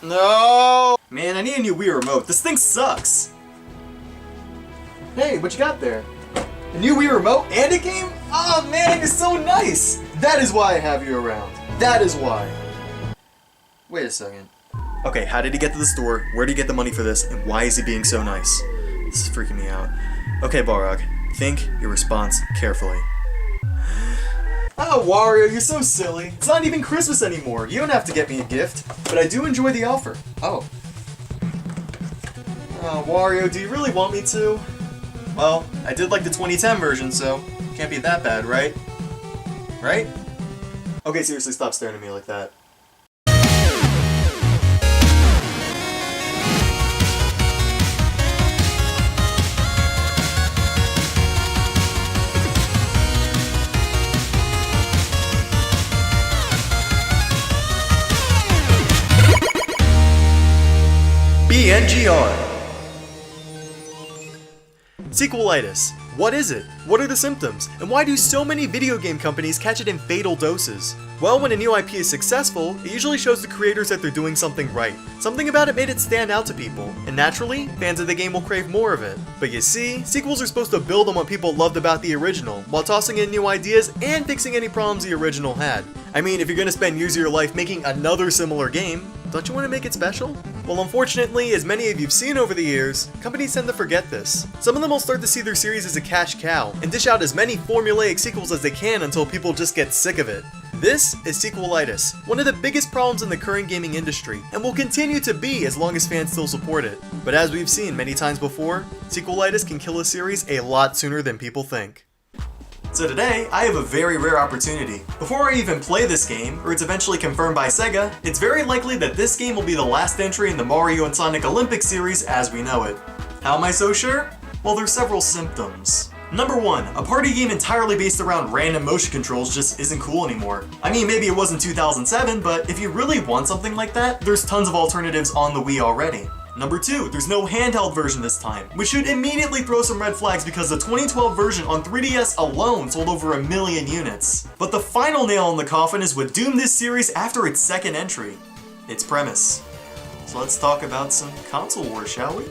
No! Man, I need a new Wii remote. This thing sucks. Hey, what you got there? A new Wii remote and a game? Oh man, you're so nice! That is why I have you around. That is why. Wait a second. Okay, how did he get to the store? Where did he get the money for this? And why is he being so nice? This is freaking me out. Okay, Balrog, think your response carefully. Oh, Wario, you're so silly. It's not even Christmas anymore. You don't have to get me a gift, but I do enjoy the offer. Oh. Oh, Wario, do you really want me to? Well, I did like the 2010 version, so can't be that bad, right? Right? Okay, seriously, stop staring at me like that. BNGR. Sequelitis. What is it? What are the symptoms? And why do so many video game companies catch it in fatal doses? Well, when a new IP is successful, it usually shows the creators that they're doing something right. Something about it made it stand out to people, and naturally, fans of the game will crave more of it. But you see, sequels are supposed to build on what people loved about the original, while tossing in new ideas and fixing any problems the original had. I mean, if you're gonna spend years of your life making another similar game, don't you want to make it special? Well, unfortunately, as many of you've seen over the years, companies tend to forget this. Some of them will start to see their series as a cash cow, and dish out as many formulaic sequels as they can until people just get sick of it. This is sequelitis, one of the biggest problems in the current gaming industry, and will continue to be as long as fans still support it. But as we've seen many times before, sequelitis can kill a series a lot sooner than people think. So today, I have a very rare opportunity. Before I even play this game, or it's eventually confirmed by Sega, it's very likely that this game will be the last entry in the Mario and Sonic Olympics series as we know it. How am I so sure? Well, there's several symptoms. Number 1, a party game entirely based around random motion controls just isn't cool anymore. I mean, maybe it was in 2007, but if you really want something like that, there's tons of alternatives on the Wii already. Number 2, there's no handheld version this time, which should immediately throw some red flags because the 2012 version on 3DS alone sold over 1 million units. But the final nail in the coffin is what doomed this series after its second entry, its premise. So let's talk about some console wars, shall we?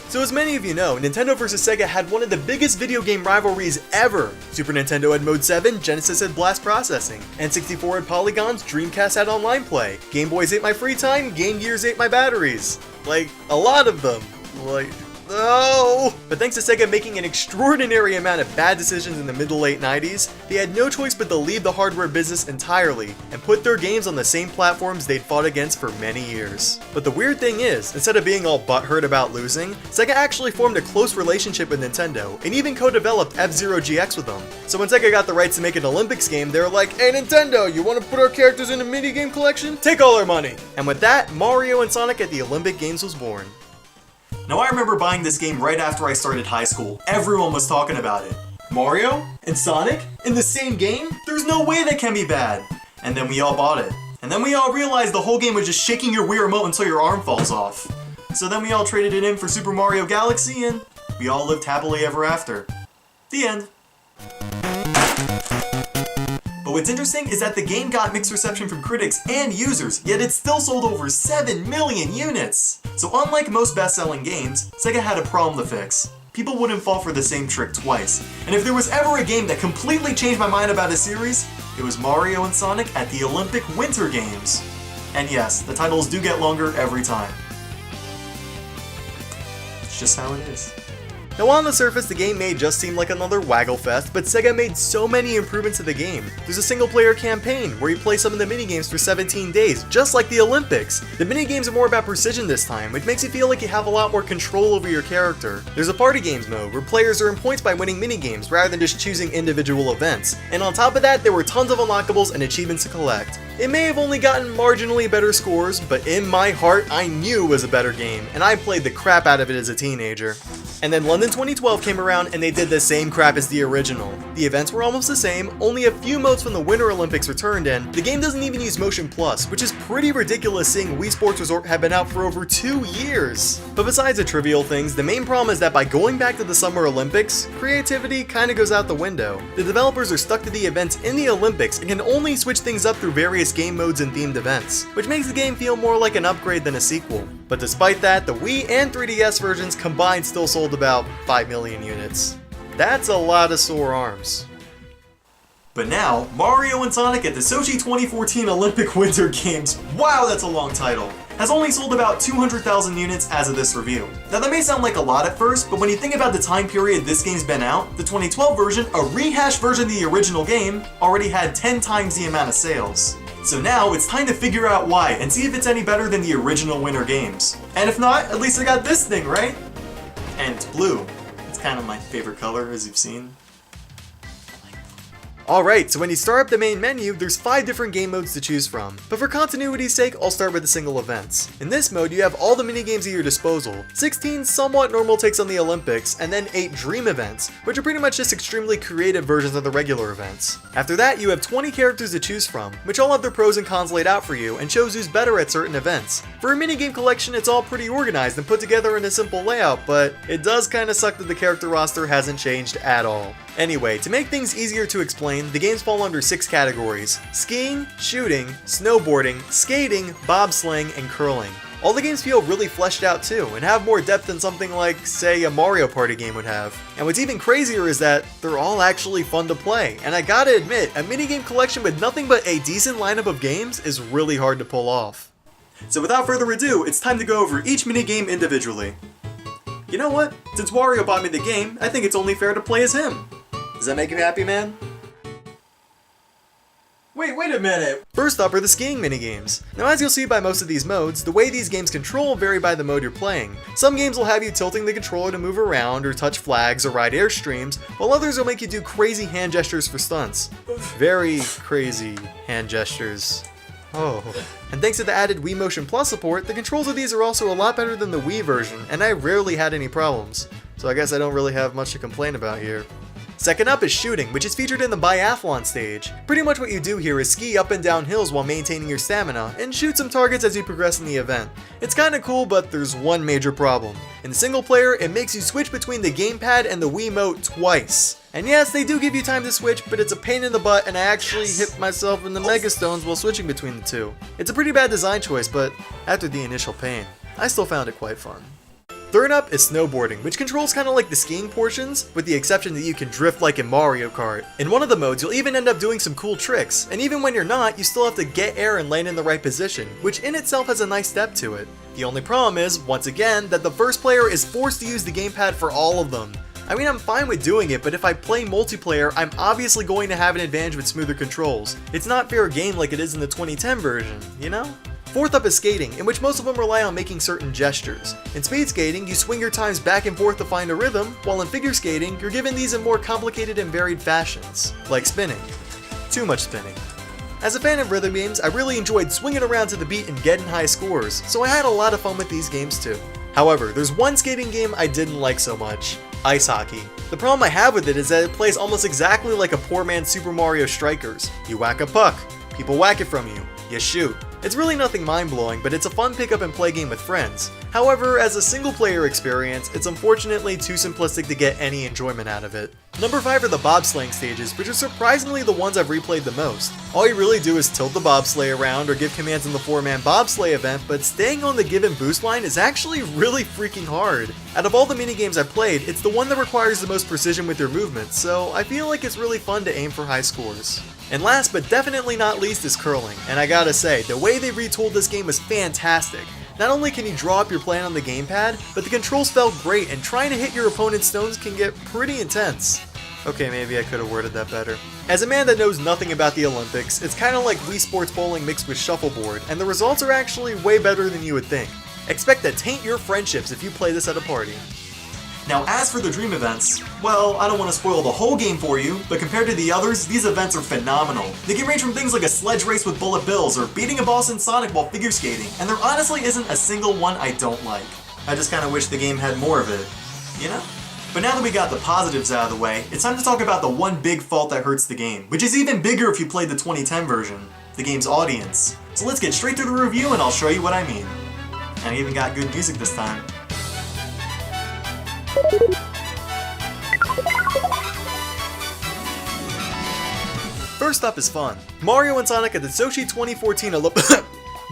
So as many of you know, Nintendo vs. Sega had one of the biggest video game rivalries ever. Super Nintendo had Mode 7, Genesis had Blast Processing, N64 had Polygons, Dreamcast had Online Play, Game Boys ate my free time, Game Gears ate my batteries. Like, a lot of them. Like, no! But thanks to Sega making an extraordinary amount of bad decisions in the mid to late 90s, they had no choice but to leave the hardware business entirely and put their games on the same platforms they'd fought against for many years. But the weird thing is, instead of being all butthurt about losing, Sega actually formed a close relationship with Nintendo and even co-developed F-Zero GX with them. So when Sega got the rights to make an Olympics game, they were like, "Hey Nintendo, you want to put our characters in a minigame collection? Take all our money!" And with that, Mario and Sonic at the Olympic Games was born. Now I remember buying this game right after I started high school. Everyone was talking about it. Mario and Sonic in the same game? There's no way that can be bad. And then we all bought it. And then we all realized the whole game was just shaking your Wii remote until your arm falls off. So then we all traded it in for Super Mario Galaxy and we all lived happily ever after. The end. But what's interesting is that the game got mixed reception from critics and users, yet it still sold over 7 million units! So unlike most best-selling games, Sega had a problem to fix. People wouldn't fall for the same trick twice. And if there was ever a game that completely changed my mind about a series, it was Mario and Sonic at the Olympic Winter Games. And yes, the titles do get longer every time. It's just how it is. Now on the surface, the game may just seem like another waggle fest, but Sega made so many improvements to the game. There's a single player campaign where you play some of the minigames for 17 days, just like the Olympics. The minigames are more about precision this time, which makes you feel like you have a lot more control over your character. There's a party games mode where players earn points by winning minigames rather than just choosing individual events. And on top of that, there were tons of unlockables and achievements to collect. It may have only gotten marginally better scores, but in my heart, I knew it was a better game, and I played the crap out of it as a teenager. And then London 2012 came around and they did the same crap as the original. The events were almost the same, only a few modes from the Winter Olympics returned, and the game doesn't even use Motion Plus, which is pretty ridiculous seeing Wii Sports Resort have been out for over 2 years. But besides the trivial things, the main problem is that by going back to the Summer Olympics, creativity kinda goes out the window. The developers are stuck to the events in the Olympics and can only switch things up through various game modes and themed events, which makes the game feel more like an upgrade than a sequel. But despite that, the Wii and 3DS versions combined still sold about 5 million units. That's a lot of sore arms. But now, Mario and Sonic at the Sochi 2014 Olympic Winter Games, wow, that's a long title, has only sold about 200,000 units as of this review. Now that may sound like a lot at first, but when you think about the time period this game's been out, the 2012 version, a rehashed version of the original game, already had 10 times the amount of sales. So now, it's time to figure out why, and see if it's any better than the original Winter Games. And if not, at least I got this thing, right? And it's blue. It's kind of my favorite color, as you've seen. Alright, so when you start up the main menu, there's 5 different game modes to choose from. But for continuity's sake, I'll start with the single events. In this mode, you have all the minigames at your disposal, 16 somewhat normal takes on the Olympics, and then 8 dream events, which are pretty much just extremely creative versions of the regular events. After that, you have 20 characters to choose from, which all have their pros and cons laid out for you, and shows who's better at certain events. For a minigame collection, it's all pretty organized and put together in a simple layout, but it does kinda suck that the character roster hasn't changed at all. Anyway, to make things easier to explain, the games fall under 6 categories: skiing, shooting, snowboarding, skating, bobsleighing, and curling. All the games feel really fleshed out too, and have more depth than something like, say, a Mario Party game would have. And what's even crazier is that they're all actually fun to play, and I gotta admit, a minigame collection with nothing but a decent lineup of games is really hard to pull off. So without further ado, it's time to go over each minigame individually. You know what? Since Wario bought me the game, I think it's only fair to play as him. Does that make you happy, man? Wait a minute! First up are the skiing minigames. Now as you'll see by most of these modes, the way these games control vary by the mode you're playing. Some games will have you tilting the controller to move around, or touch flags, or ride airstreams, while others will make you do crazy hand gestures for stunts. Very crazy hand gestures. Oh. And thanks to the added Wii Motion Plus support, the controls of these are also a lot better than the Wii version, and I rarely had any problems. So I guess I don't really have much to complain about here. Second up is shooting, which is featured in the biathlon stage. Pretty much what you do here is ski up and down hills while maintaining your stamina, and shoot some targets as you progress in the event. It's kinda cool, but there's one major problem. In the single player, it makes you switch between the Gamepad and the Wiimote twice. And yes, they do give you time to switch, but it's a pain in the butt, and I actually hit myself in the Megastones while switching between the two. It's a pretty bad design choice, but after the initial pain, I still found it quite fun. Third up is snowboarding, which controls kinda like the skiing portions, with the exception that you can drift like in Mario Kart. In one of the modes, you'll even end up doing some cool tricks, and even when you're not, you still have to get air and land in the right position, which in itself has a nice step to it. The only problem is, once again, that the first player is forced to use the gamepad for all of them. I mean, I'm fine with doing it, but if I play multiplayer, I'm obviously going to have an advantage with smoother controls. It's not fair game like it is in the 2010 version, you know? Fourth up is skating, in which most of them rely on making certain gestures. In speed skating, you swing your times back and forth to find a rhythm, while in figure skating, you're given these in more complicated and varied fashions, like spinning. Too much spinning. As a fan of rhythm games, I really enjoyed swinging around to the beat and getting high scores, so I had a lot of fun with these games too. However, there's one skating game I didn't like so much: ice hockey. The problem I have with it is that it plays almost exactly like a poor man's Super Mario Strikers. You whack a puck, people whack it from you, you shoot. It's really nothing mind-blowing, but it's a fun pick up and play game with friends. However, as a single-player experience, it's unfortunately too simplistic to get any enjoyment out of it. Number 5 are the bobsleighing stages, which are surprisingly the ones I've replayed the most. All you really do is tilt the bobsleigh around or give commands in the 4-man bobsleigh event, but staying on the give and boost line is actually really freaking hard. Out of all the minigames I've played, it's the one that requires the most precision with your movements, so I feel like it's really fun to aim for high scores. And last but definitely not least is curling, and I gotta say, the way they retooled this game was fantastic. Not only can you draw up your plan on the gamepad, but the controls felt great, and trying to hit your opponent's stones can get pretty intense. Okay, maybe I could have worded that better. As a man that knows nothing about the Olympics, it's kinda like Wii Sports Bowling mixed with shuffleboard, and the results are actually way better than you would think. Expect to taint your friendships if you play this at a party. Now as for the dream events, well, I don't want to spoil the whole game for you, but compared to the others, these events are phenomenal. They can range from things like a sledge race with bullet bills, or beating a boss in Sonic while figure skating, and there honestly isn't a single one I don't like. I just kinda wish the game had more of it. you know? But now that we got the positives out of the way, it's time to talk about the one big fault that hurts the game, which is even bigger if you played the 2010 version, the game's audience. So let's get straight to the review and I'll show you what I mean. And I even got good music this time. First up is fun. Mario and Sonic at the Sochi 2014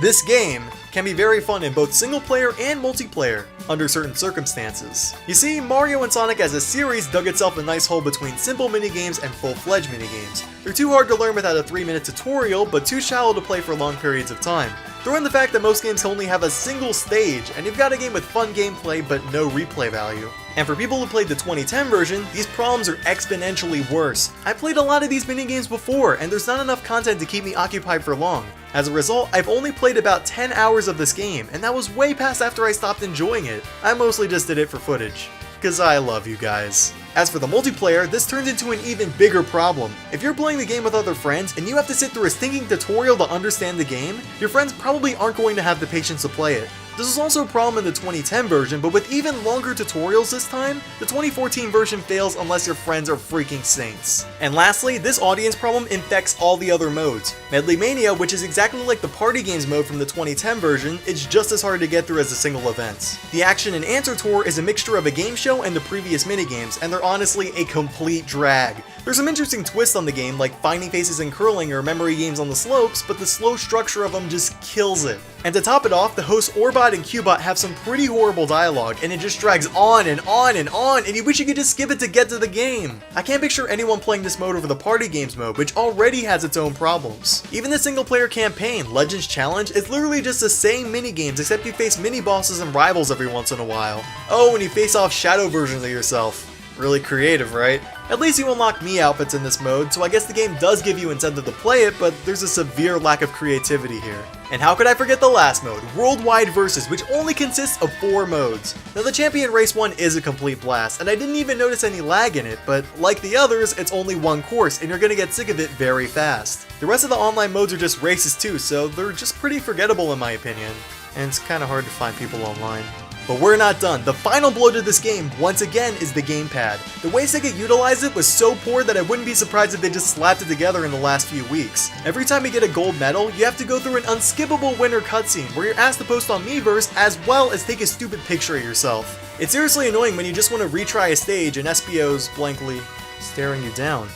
This game can be very fun in both single player and multiplayer, under certain circumstances. You see, Mario and Sonic as a series dug itself a nice hole between simple minigames and full-fledged minigames. They're too hard to learn without a 3-minute tutorial, but too shallow to play for long periods of time. Throw in the fact that most games only have a single stage, and you've got a game with fun gameplay but no replay value. And for people who played the 2010 version, these problems are exponentially worse. I played a lot of these minigames before, and there's not enough content to keep me occupied for long. As a result, I've only played about 10 hours of this game, and that was way past after I stopped enjoying it. I mostly just did it for footage. Cause I love you guys. As for the multiplayer, this turns into an even bigger problem. If you're playing the game with other friends and you have to sit through a stinking tutorial to understand the game, your friends probably aren't going to have the patience to play it. This is also a problem in the 2010 version, but with even longer tutorials this time, the 2014 version fails unless your friends are freaking saints. And lastly, this audience problem infects all the other modes. Medley Mania, which is exactly like the party games mode from the 2010 version, it's just as hard to get through as the single events. The Action and Answer Tour is a mixture of a game show and the previous minigames, and they're honestly a complete drag. There's some interesting twists on the game, like finding faces and curling or memory games on the slopes, but the slow structure of them just kills it. And to top it off, the hosts Orbot and Cubot have some pretty horrible dialogue, and it just drags on and on and on, and you wish you could just skip it to get to the game. I can't picture anyone playing this mode over the party games mode, which already has its own problems. Even the single player campaign, Legends Challenge, is literally just the same minigames, except you face mini-bosses and rivals every once in a while. Oh, and you face off shadow versions of yourself. Really creative, right? At least you unlock Mii outfits in this mode, so I guess the game does give you incentive to play it, but there's a severe lack of creativity here. And how could I forget the last mode, Worldwide Versus, which only consists of 4 modes. Now the Champion Race one is a complete blast, and I didn't even notice any lag in it, but like the others, it's only one course, and you're gonna get sick of it very fast. The rest of the online modes are just races too, so they're just pretty forgettable in my opinion, and it's kinda hard to find people online. But we're not done. The final blow to this game, once again, is the Gamepad. The way Sega utilized it was so poor that I wouldn't be surprised if they just slapped it together in the last few weeks. Every time you get a gold medal, you have to go through an unskippable winner cutscene where you're asked to post on Miiverse as well as take a stupid picture of yourself. It's seriously annoying when you just want to retry a stage and SPO's blankly staring you down.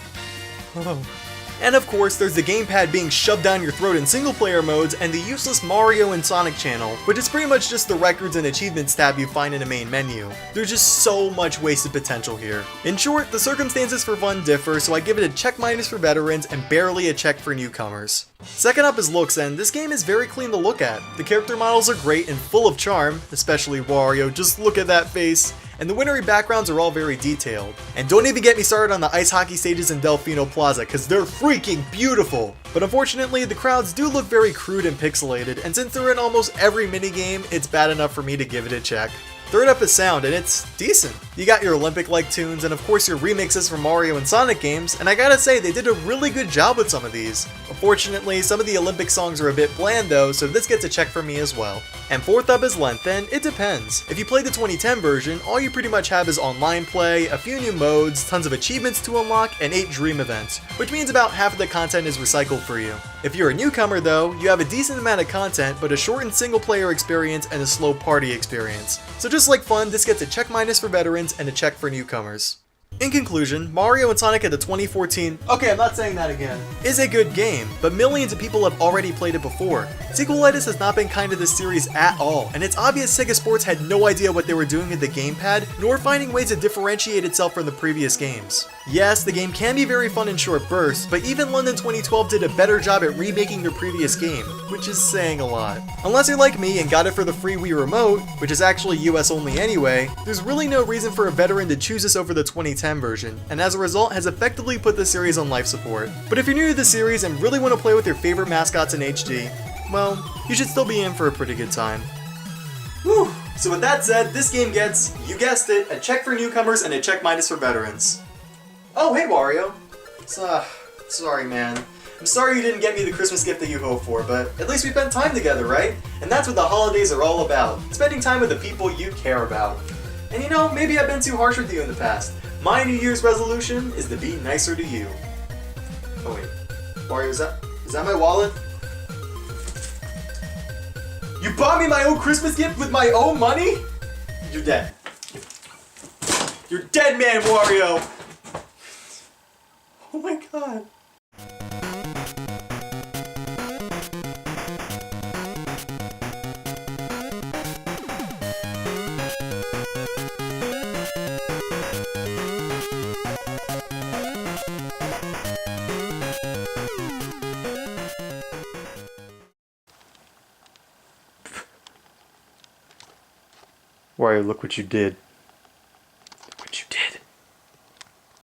Oh. And of course, there's the gamepad being shoved down your throat in single-player modes, and the useless Mario and Sonic channel, which is pretty much just the records and achievements tab you find in a main menu. There's just so much wasted potential here. In short, the circumstances for fun differ, so I give it a check minus for veterans and barely a check for newcomers. Second up is looks, and this game is very clean to look at. The character models are great and full of charm, especially Wario, just look at that face. And the wintry backgrounds are all very detailed. And don't even get me started on the ice hockey stages in Delfino Plaza, cause they're freaking beautiful! But unfortunately, the crowds do look very crude and pixelated, and since they're in almost every minigame, it's bad enough for me to give it a check. Third up is sound, and it's decent. You got your Olympic-like tunes, and of course your remixes from Mario and Sonic games, and I gotta say, they did a really good job with some of these. Unfortunately, some of the Olympic songs are a bit bland though, so this gets a check from me as well. And fourth up is length, and it depends. If you play the 2010 version, all you pretty much have is online play, a few new modes, tons of achievements to unlock, and 8 dream events, which means about half of the content is recycled for you. If you're a newcomer though, you have a decent amount of content, but a shortened single player experience and a slow party experience. So just like fun, this gets a check minus for veterans and a check for newcomers. In conclusion, Mario and Sonic at the 2014, okay, I'm not saying that again, is a good game, but millions of people have already played it before. Sequelitis has not been kind to this series at all, and it's obvious Sega Sports had no idea what they were doing with the gamepad, nor finding ways to differentiate itself from the previous games. Yes, the game can be very fun in short bursts, but even London 2012 did a better job at remaking their previous game, which is saying a lot. Unless you're like me and got it for the free Wii Remote, which is actually US only anyway, there's really no reason for a veteran to choose this over the 2010 version, and as a result has effectively put the series on life support. But if you're new to the series and really want to play with your favorite mascots in HD, well, you should still be in for a pretty good time. Whew! So with that said, this game gets, you guessed it, a check for newcomers and a check minus for veterans. Oh, hey Wario! Sorry man. I'm sorry you didn't get me the Christmas gift that you hoped for, but at least we spent time together, right? And that's what the holidays are all about, spending time with the people you care about. And you know, maybe I've been too harsh with you in the past. My New Year's resolution is to be nicer to you. Oh wait, Wario, is that my wallet? You bought me my own Christmas gift with my own money? You're dead. You're dead, man, Wario! Oh my god. Wario, look what you did.